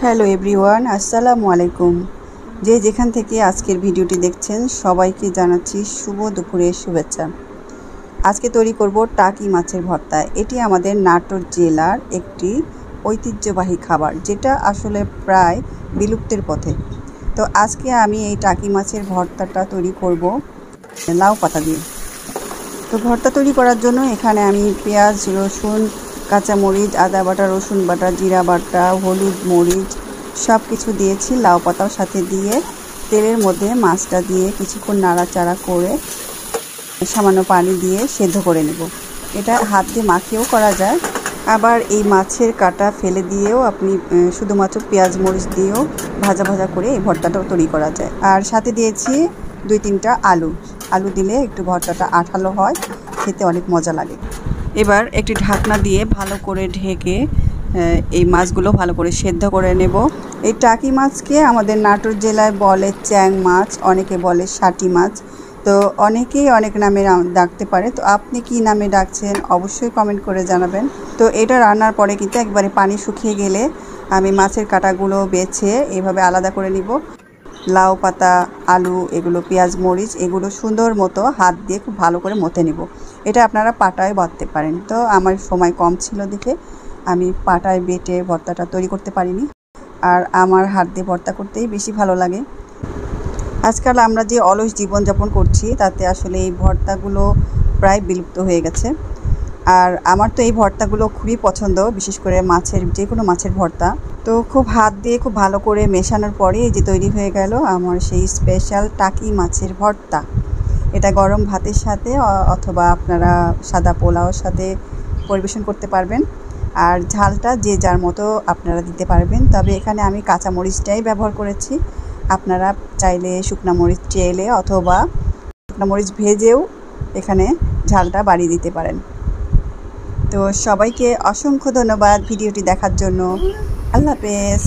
Hello everyone, আসসালামু আলাইকুম। যে যেখান থেকে আজকের ভিডিওটি দেখছেন সবাইকে জানাচ্ছি শুভ দুপুরের শুভেচ্ছা। আজকে তৈরি করব টাকি মাছের ভর্তা। এটি আমাদের নাটোর জেলার একটি ঐতিহ্যবাহী খাবার, যেটা আসলে প্রায় বিলুপ্তের পথে। তো আজকে আমি এই টাকি মাছের ভর্তাটা তৈরি করব লাউ পাতা দিয়ে। তো ভর্তা তৈরি করার জন্য এখানে আমি পেঁয়াজ, রসুন, কাঁচামরিচ, আদা বাটা, রসুন বাটা, জিরা বাটা, হলুদ, মরিচ সব কিছু দিয়েছি। লাউ পাতাও সাথে দিয়ে তেলের মধ্যে মাছটা দিয়ে কিছুক্ষণ নাড়াচাড়া করে সামান্য পানি দিয়ে সেদ্ধ করে নেব। এটা হাত দিয়ে মাখিয়েও করা যায়, আবার এই মাছের কাটা ফেলে দিয়েও আপনি শুধুমাত্র পেঁয়াজ মরিচ দিয়েও ভাজা ভাজা করে এই ভর্তাটাও তৈরি করা যায়। আর সাথে দিয়েছি 2-3টা আলু দিলে একটু ভর্তাটা আঠালো হয়, খেতে অনেক মজা লাগে। এবার একটি ঢাকনা দিয়ে ভালো করে ঢেকে এই মাছগুলো ভালো করে সেদ্ধ করে নেব। এই টাকি মাছকে আমাদের নাটোর জেলায় বলে চ্যাং মাছ, অনেকে বলে শাটি মাছ। তো অনেকেই অনেক নামে ডাকতে পারে। তো আপনি কি নামে ডাকছেন অবশ্যই কমেন্ট করে জানাবেন। তো এটা রান্নার পরে কিন্তু একবারে পানি শুকিয়ে গেলে আমি মাছের কাঁটাগুলো বেছে এভাবে আলাদা করে নিব। লাউ পাতা, আলু, এগুলো পেঁয়াজ মরিচ এগুলো সুন্দর মতো হাত দিয়ে খুব ভালো করে মথে নেব। এটা আপনারা পাটায় বাটতে পারেন। তো আমার সময় কম ছিল দেখে আমি পাটায় বেটে ভর্তাটা তৈরি করতে পারিনি, আর আমার হাত দিয়ে ভর্তা করতেই বেশি ভালো লাগে। আজকাল আমরা যে অলস জীবনযাপন করছি তাতে আসলে এই ভর্তাগুলো প্রায় বিলুপ্ত হয়ে গেছে। আর আমার তো এই ভর্তাগুলো খুবই পছন্দ, বিশেষ করে মাছের যে কোনো মাছের ভর্তা। তো খুব হাত দিয়ে খুব ভালো করে মেশানোর পরে এই যে তৈরি হয়ে গেল আমার সেই স্পেশাল টাকি মাছের ভর্তা। এটা গরম ভাতের সাথে অথবা আপনারা সাদা পোলাওর সাথে পরিবেশন করতে পারবেন। আর ঝালটা যে যার মতো আপনারা দিতে পারবেন, তবে এখানে আমি কাঁচা মরিচটাই ব্যবহার করেছি। আপনারা চাইলে শুকনা মরিচ চেলে অথবা শুকনা মরিচ ভেজেও এখানে ঝালটা বাড়িয়ে দিতে পারেন। তো সবাইকে অসংখ্য ধন্যবাদ ভিডিওটি দেখার জন্য। আল্লাহ হাফেজ।